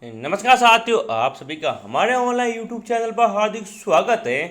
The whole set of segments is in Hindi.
नमस्कार साथियों, आप सभी का हमारे ऑनलाइन यूट्यूब चैनल पर हार्दिक स्वागत है।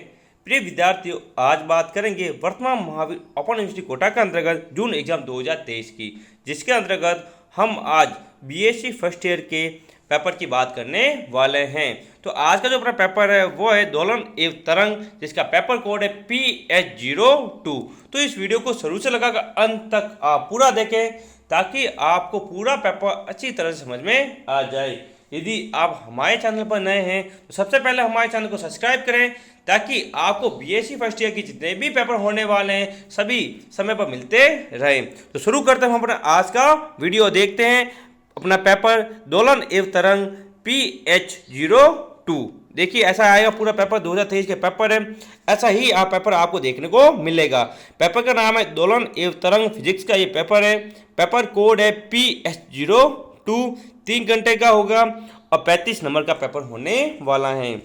प्रिय विद्यार्थियों, आज बात करेंगे वर्तमान महावीर ओपन यूनिवर्सिटी कोटा के अंतर्गत जून एग्जाम 2023 की, जिसके अंतर्गत हम आज बीएससी फर्स्ट ईयर के पेपर की बात करने वाले हैं। तो आज का जो अपना पेपर है वो है दोलन एवं तरंग, जिसका पेपर कोड है PH02। तो इस वीडियो को शुरू से लगाकर अंत तक आप पूरा देखें ताकि आपको पूरा पेपर अच्छी तरह से समझ में आ जाए। यदि आप हमारे चैनल पर नए हैं तो सबसे पहले हमारे चैनल को सब्सक्राइब करें ताकि आपको बीएससी फर्स्ट ईयर के जितने भी पेपर होने वाले हैं सभी समय पर मिलते रहें। तो शुरू करते हैं हम अपना आज का वीडियो, देखते हैं अपना पेपर दोलन एवं तरंग PH02। देखिए ऐसा आएगा पूरा पेपर, 2023 के पेपर है, ऐसा ही आप पेपर आपको देखने को मिलेगा। पेपर का नाम है दोलन एवं तरंग फिजिक्स का ये पेपर है। पेपर कोड है PH02। 3 घंटे का होगा और 35 नंबर का पेपर होने वाला है।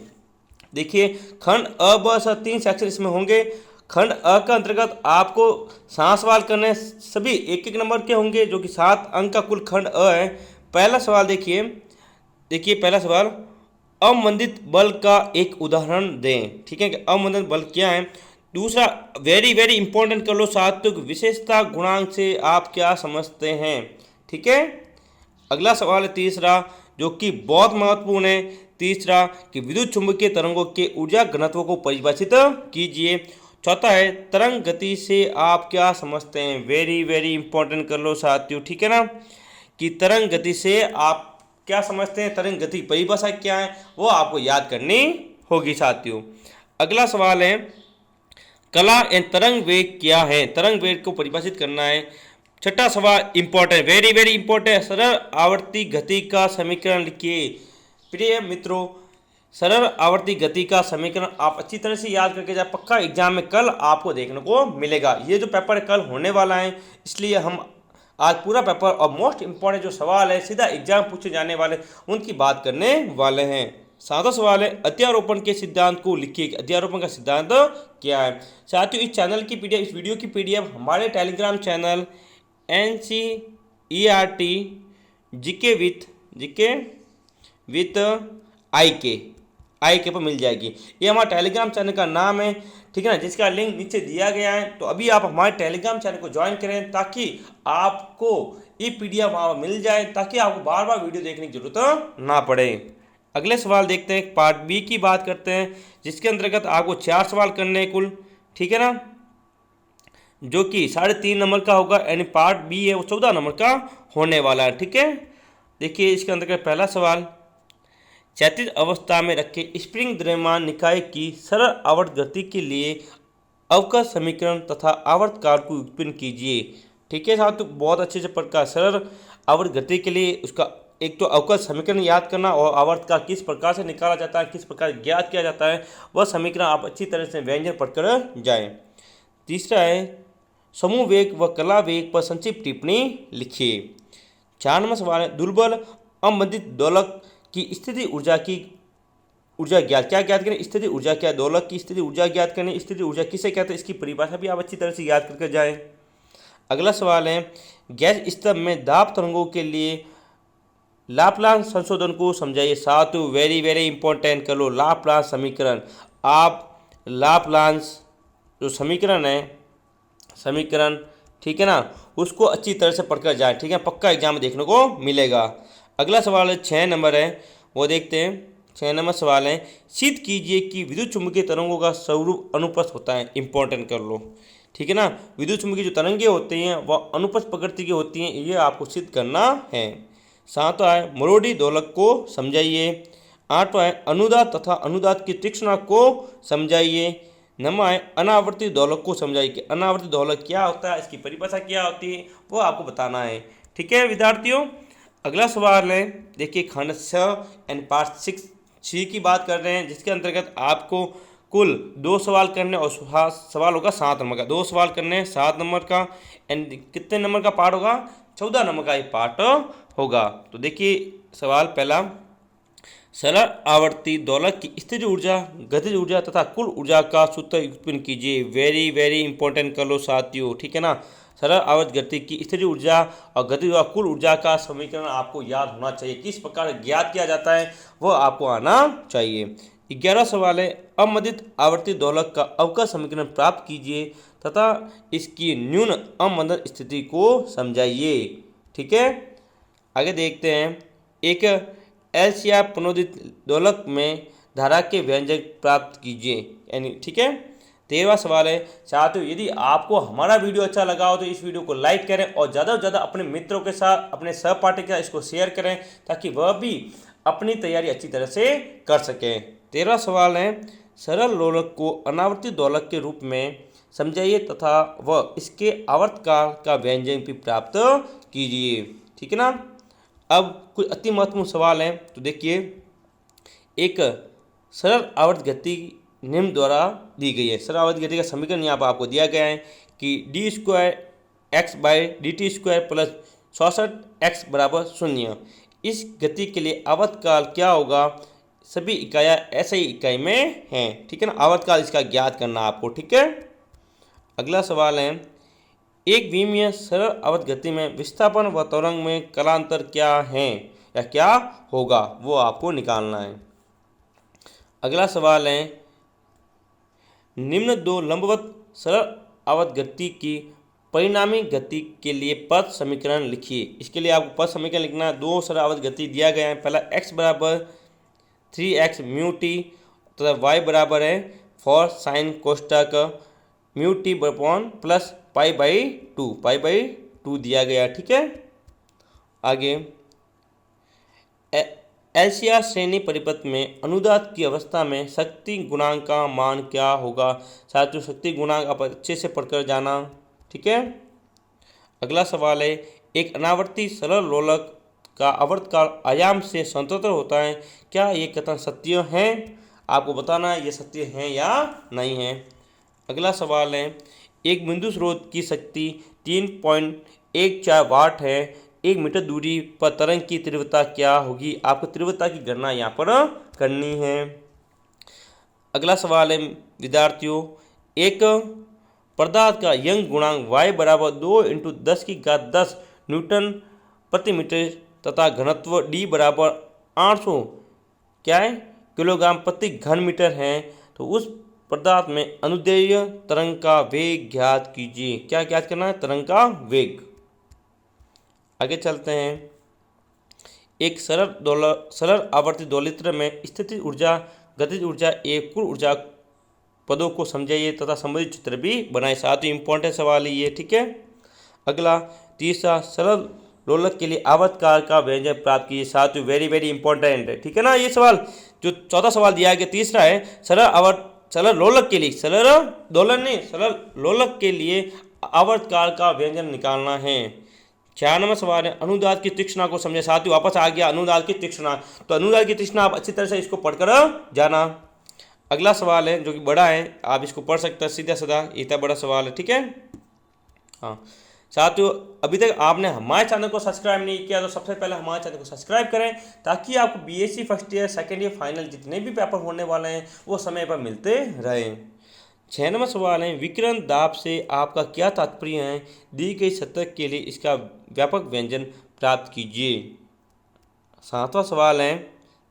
देखिए खंड अ ब स 3 सेक्शन इसमें होंगे। खंड अ का अंतर्गत आपको 7 सवाल करने, सभी 1-1 नंबर के होंगे, जो कि 7 अंक का कुल खंड अ है। पहला सवाल देखिए पहला सवाल, अवमंदित बल का एक उदाहरण दें। ठीक है कि अवमंदित बल क्या है। दूसरा, वेरी वेरी इंपॉर्टेंट कर लो, सात्विक विशेषता गुणांक से आप क्या समझते हैं। ठीक है। अगला सवाल है तीसरा, जो कि बहुत महत्वपूर्ण है। तीसरा कि विद्युत चुंबकीय तरंगों के ऊर्जा घनत्व को परिभाषित कीजिए। चौथा है तरंग गति से आप क्या समझते हैं। वेरी वेरी इंपॉर्टेंट कर लो साथियों, ठीक है ना, कि तरंग गति से आप क्या समझते हैं, तरंग गति की परिभाषा क्या है वो आपको याद करनी होगी साथियों। अगला सवाल है, कला एंड तरंग वेग क्या है। तरंग वेग को परिभाषित करना है। छठा सवाल इंपॉर्टेंट, वेरी वेरी इंपॉर्टेंट, सरल आवर्ती गति का समीकरण लिखिए। प्रिय मित्रों, सरल आवर्ती गति का समीकरण आप अच्छी तरह से याद करके जाए, पक्का एग्जाम में कल आपको देखने को मिलेगा। ये जो पेपर कल होने वाला है, इसलिए हम आज पूरा पेपर और मोस्ट इंपॉर्टेंट जो सवाल है सीधा एग्जाम पूछे जाने वाले उनकी बात करने वाले हैं। सातवां सवाल है, अध्यारोपण के सिद्धांत को लिखिए। अध्यारोपण का सिद्धांत क्या है। साथियों, इस चैनल की पीडीएफ, इस वीडियो की पीडीएफ हमारे Telegram channel NCERT GK with I के पर मिल जाएगी। ये हमारा टेलीग्राम चैनल का नाम है, ठीक है ना, जिसका लिंक नीचे दिया गया है। तो अभी आप हमारे टेलीग्राम चैनल को ज्वाइन करें ताकि आपको ये पीडीएफ वहाँ मिल जाए, ताकि आपको बार बार वीडियो देखने की जरूरत ना पड़े। अगले सवाल देखते हैं, पार्ट बी की बात करते हैं, जिसके अंतर्गत आपको 4 सवाल करने हैं कुल, ठीक है ना, जो कि 3.5 नंबर का होगा, यानी पार्ट बी है वो 14 नंबर का होने वाला है। ठीक है। देखिए इसके अंतर्गत पहला सवाल, क्षैतिज अवस्था में रखे स्प्रिंग द्रव्यमान निकाय की सरल आवर्त गति के लिए अवकल समीकरण तथा आवर्त कारक को उत्पन्न कीजिए। ठीक है साथियों, बहुत अच्छे से प्रकार सरल आवर्त गति के लिए उसका एक तो अवकल समीकरण याद करना और आवर्त का किस प्रकार से निकाला जाता है, किस प्रकार ज्ञात किया जाता है, वह समीकरण आप अच्छी तरह से व्यंजन पढ़कर जाएं। तीसरा है, समूह वेग व कला वेग पर संक्षिप्त टिप्पणी लिखिए। 4 नंबर सवाल है, दुर्बल अवमंदित दोलक की स्थिति ऊर्जा ज्ञात, क्या ज्ञात करें, स्थिति ऊर्जा क्या, दोलक की स्थिति ऊर्जा ज्ञात करें। स्थिति ऊर्जा किसे कहते हैं, इसकी परिभाषा भी आप अच्छी तरह से याद करके जाएं। अगला सवाल है, गैस स्तंभ में दाब तरंगों के लिए लाप्लास संशोधन को समझाइए। साथियों वेरी वेरी इंपॉर्टेंट कर लो, लाप्लास समीकरण। आप लाप्लास जो समीकरण ठीक है ना, उसको अच्छी तरह से पढ़कर जाए, ठीक है, पक्का एग्जाम में देखने को मिलेगा। अगला सवाल है 6 नंबर है, वो देखते हैं। 6 नंबर सवाल है, सिद्ध कीजिए कि विद्युत चुम्बकीय तरंगों का स्वरूप अनुप्रस्थ होता है। इंपॉर्टेंट कर लो, ठीक है ना, विद्युत चुम्बकीय जो तरंगें होती हैं वह अनुप्रस्थ प्रकृति की होती हैं, ये आपको सिद्ध करना है। 7वां है, मरोड़ी दोलक को समझाइए। 8वां है, अनुदात तथा अनुदात की तीक्ष्णता को समझाइए। 9वां है, अनावर्ती दोलक को समझाइए कि अनावर्ती दोलक क्या होता है, इसकी परिभाषा क्या होती है, वो आपको बताना है। ठीक है विद्यार्थियों। अगला सवाल है, देखिए खंड 6 एंड पार्ट 6 की बात कर रहे हैं, जिसके अंतर्गत आपको कुल 2 सवाल करने और सवाल होगा 7 नंबर का। 2 सवाल करने हैं 7 नंबर का, एंड कितने नंबर का पार्ट होगा, 14 नंबर का ये पार्ट होगा। तो देखिए सवाल पहला, सरल आवर्ती दोलक की स्थिर ऊर्जा, गतिज ऊर्जा तथा कुल ऊर्जा का सूत्र उत्पन्न कीजिए। वेरी वेरी इंपॉर्टेंट कर लो साथियों, ठीक है ना। सरल आवर्त गति की स्थिर ऊर्जा और गतिज ऊर्जा कुल ऊर्जा का समीकरण आपको याद होना चाहिए। किस प्रकार ज्ञात किया जाता है वो आपको आना चाहिए। 11 सवाल है, अमंदित आवर्ती दोलक का अवकल समीकरण प्राप्त कीजिए तथा इसकी न्यून अमंदन स्थिति को समझाइए। ठीक है, आगे देखते हैं। एक एलसीआर प्रणोदित दोलक में धारा के व्यंजक प्राप्त कीजिए, यानी ठीक है। 13वां सवाल है, साथियों यदि आपको हमारा वीडियो अच्छा लगा हो तो इस वीडियो को लाइक करें और ज़्यादा से ज़्यादा अपने मित्रों के साथ, अपने सहपाठी के साथ इसको शेयर करें ताकि वह भी अपनी तैयारी अच्छी तरह से कर सकें। 13वां सवाल है, सरल लोलक को अनावर्ती दोलक के रूप में समझाइए तथा वह इसके आवर्तकाल का व्यंजक भी प्राप्त कीजिए। ठीक है ना। अब कुछ अति महत्वपूर्ण सवाल हैं, तो देखिए। एक सरल आवर्त गति निम्न द्वारा दी गई है। सरल आवर्त गति का समीकरण यहाँ पर आपको दिया गया है कि d²x/dt² प्लस 66x बराबर 0। इस गति के लिए आवर्तकाल क्या होगा, सभी इकाइयाँ ऐसे ही इकाई में हैं। ठीक है ना, आवर्तकाल इसका ज्ञात करना आपको। ठीक है। अगला सवाल है, एक विमीय सरल आवर्त गति में विस्थापन व त्वरण में कालांतर क्या है या क्या होगा वो आपको निकालना है। अगला सवाल है, निम्न दो लंबवत सरल आवर्त गति की परिणामी गति के लिए पथ समीकरण लिखिए। इसके लिए आपको पथ समीकरण लिखना है। दो सरल आवर्त गति दिया गया है। पहला x बराबर 3x म्यू टी तथा y बराबर है 4 साइन कोष्टक mu t upon plus pi दिया गया। ठीक है। आगे, एलसीआर श्रेणी परिपथ में अनुदात की अवस्था में शक्ति गुणांक का मान क्या होगा। साथियों शक्ति गुणांक आप अच्छे से पढ़कर जाना। ठीक है। अगला सवाल है, एक अनावर्ती सरल लोलक का आवर्तकाल आयाम से स्वतंत्र होता है, क्या ये कथन सत्य है। आपको बताना है ये सत्य है या नहीं है। अगला सवाल है, एक बिंदु स्रोत की शक्ति 3.14 वाट है, 1 मीटर दूरी पर तरंग की तीव्रता क्या होगी। आपको तीव्रता की गणना यहाँ पर करनी है। अगला सवाल है विद्यार्थियों, एक पदार्थ का यंग गुणांक y बराबर 2 × 10⁻10 न्यूटन प्रति मीटर तथा घनत्व d बराबर 800 क्या है किलोग्राम प्रति घन मीटर है, तो उस पदार्थ में अनुदैर्ध्य तरंग का वेग ज्ञात कीजिए। क्या ज्ञात करना है, तरंग का वेग। आगे चलते हैं। एक सरल आवर्ती दोलित्र में स्थितिज ऊर्जा, गतिज ऊर्जा एवं कुल ऊर्जा पदों को समझाइए तथा संबंधित चित्र भी बनाए। साथ ही इंपॉर्टेंट सवाल है ये। ठीक है। अगला तीसरा, सरल लोलक के लिए आवर्तकाल का व्यंजक प्राप्त कीजिए। साथ ही वेरी इंपॉर्टेंट है। ठीक है ना। ये सवाल जो चौथा सवाल दिया गया, तीसरा है सरल लोलक के लिए, सरल दोलन नहीं, सरल लोलक के लिए आवर्तकाल का व्यंजन निकालना है। 4 नंबर सवाल है, अनुदात की तीक्ष्णता को समझे। साथ ही वापस आ गया अनुदात की तीक्ष्णता, तो अनुदात की तीक्ष्णता आप अच्छी तरह से इसको पढ़कर जाना। अगला सवाल है जो कि बड़ा है, आप इसको पढ़ सकते हैं सीधा साधा, इतना बड़ा सवाल है। ठीक है। हाँ साथियों, अभी तक आपने हमारे चैनल को सब्सक्राइब नहीं किया तो सबसे पहले हमारे चैनल को सब्सक्राइब करें ताकि आपको BSc first year, second year, final जितने भी पेपर होने वाले हैं वो समय पर मिलते रहें। 6 नंबर सवाल है, विकिरण दाब से आपका क्या तात्पर्य है, दी गई सतह के लिए इसका व्यापक व्यंजन प्राप्त कीजिए। 7वां सवाल है,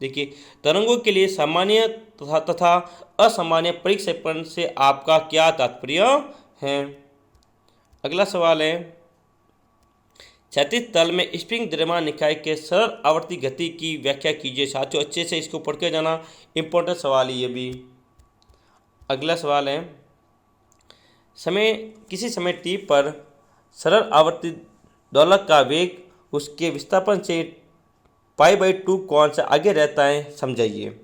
देखिए, तरंगों के लिए सामान्य तथा असामान्य परिक्षेपण से आपका क्या तात्पर्य है। अगला सवाल है, क्षैतिज तल में स्प्रिंग द्रव्यमान निकाय के सरल आवर्ती गति की व्याख्या कीजिए। साथियों अच्छे से इसको पढ़ के जाना, इंपॉर्टेंट सवाल है ये भी। अगला सवाल है, किसी समय t पर सरल आवर्ती दोलक का वेग उसके विस्थापन से पाई/2 कोण से आगे रहता है, समझाइए।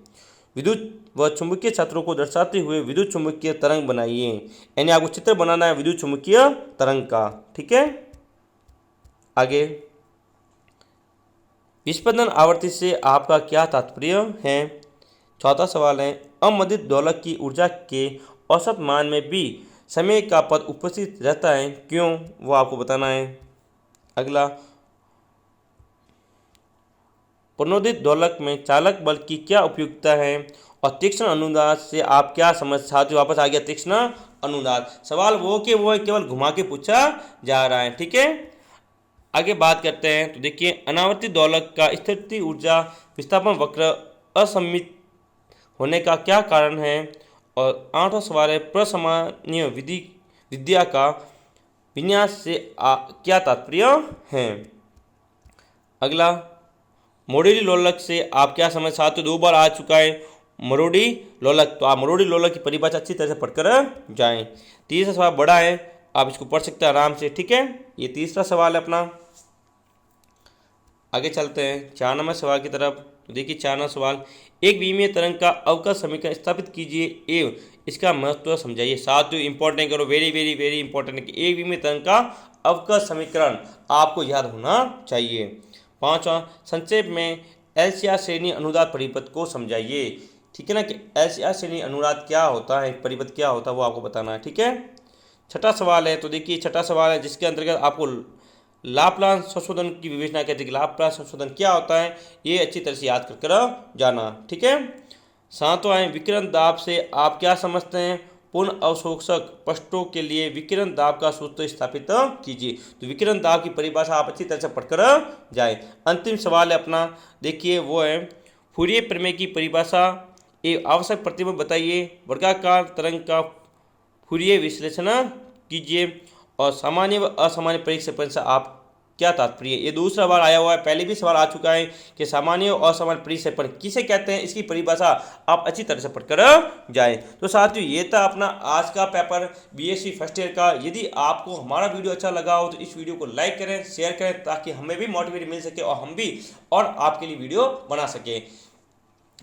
विद्युत व चुंबकीय क्षेत्रों को दर्शाते हुए विद्युत चुंबकीय तरंग बनाइए। यानी आपको चित्र बनाना है विद्युत चुंबकीय तरंग का। ठीक है। आगे, विस्पंदन आवृत्ति से आपका क्या तात्पर्य है। 4था सवाल है, अमंदित दोलक की ऊर्जा के औसत मान में भी समय का पद उपस्थित रहता है, क्यों, वो आपको बताना है। अगला, प्रणोदित दोलक में चालक बल की क्या उपयुक्तता है और तीक्ष्ण अनुनाद से आप क्या समझ, साथियों वापस आ गया तीक्ष्ण अनुनाद। सवाल वो के वो है, केवल घुमा के पूछा जा रहा है, ठीक है। आगे बात करते हैं, तो देखिए अनावर्ती दोलक का स्थिति ऊर्जा विस्थापन वक्र असममित होने का क्या कारण है। और 8वां सवाल है, प्रसामान्य विद्या का विन्यास से क्या तात्पर्य है। अगला, मरोड़ी लोलक से आप क्या समझ, साथियों 2 बार आ चुका है मरोड़ी लोलक, तो आप मरोड़ी लोलक की परिभाषा अच्छी तरह से पढ़कर जाएं। तीसरा सवाल बड़ा है, आप इसको पढ़ सकते हैं आराम से, ठीक है। ये तीसरा सवाल है अपना। आगे चलते हैं 4 नंबर सवाल की तरफ। तो देखिए 4 नंबर सवाल, एक विमीय तरंग का अवकल समीकरण स्थापित कीजिए एवं इसका महत्व समझाइए। साथियों इंपॉर्टेंट करो, वेरी वेरी वेरी इंपॉर्टेंट है कि एक विमीय तरंग का अवकल समीकरण आपको याद होना चाहिए। 5वां, संक्षेप में एलसीआर श्रेणी अनुनाद परिपथ को समझाइए। ठीक है ना, कि एलसीआर श्रेणी अनुनाद क्या होता है, परिपथ क्या होता है, वो आपको बताना है, ठीक है। 6ठा सवाल है, तो देखिए 6ठा सवाल है जिसके अंतर्गत आपको लाप्लास संशोधन की विवेचना कहते हैं कि लाप्लास संशोधन क्या होता है, ये अच्छी तरह से याद कर जाना, ठीक है। 7वां है, विकिरण दाब से आप क्या समझते हैं, पूर्ण अवशोषक पृष्ठों के लिए विकिरण दाब का सूत्र स्थापित कीजिए। तो विकिरण दाब की परिभाषा आप अच्छी तरह से पढ़कर जाए। अंतिम सवाल है अपना, देखिए वो है, फूरिये प्रमेय की परिभाषा एवं आवश्यक प्रतिबंध बताइए। वर्गाकार तरंग का फूरिये विश्लेषण कीजिए और सामान्य व असामान्य परिक्षेपण से आप क्या तात्पर्य। ये दूसरा बार आया हुआ है, पहले भी सवाल आ चुका है कि सामान्य और असामान्य परिक्षेपण किसे कहते हैं, इसकी परिभाषा आप अच्छी तरह से पढ़कर जाए। तो साथियों ये था अपना आज का पेपर बीएससी फर्स्ट ईयर का। यदि आपको हमारा वीडियो अच्छा लगा हो तो इस वीडियो को लाइक करें, शेयर करें, ताकि हमें भी मोटिवेट मिल सके और हम भी और आपके लिए वीडियो बना सके।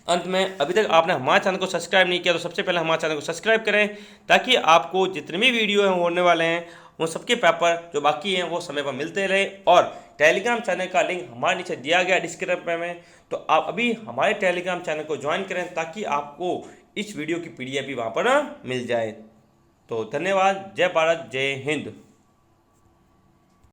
अंत में, अभी तक आपने हमारे चैनल को सब्सक्राइब नहीं किया तो सबसे पहले हमारे चैनल को सब्सक्राइब करें, ताकि आपको जितने भी वीडियो होने वाले हैं वो सबके पेपर जो बाकी हैं वो समय पर मिलते रहे। और टेलीग्राम चैनल का लिंक हमारे नीचे दिया गया डिस्क्रिप्शन में, तो आप अभी हमारे टेलीग्राम चैनल को ज्वाइन करें ताकि आपको इस वीडियो की पीडीएफ भी वहाँ पर मिल जाए। तो धन्यवाद, जय भारत, जय हिंद।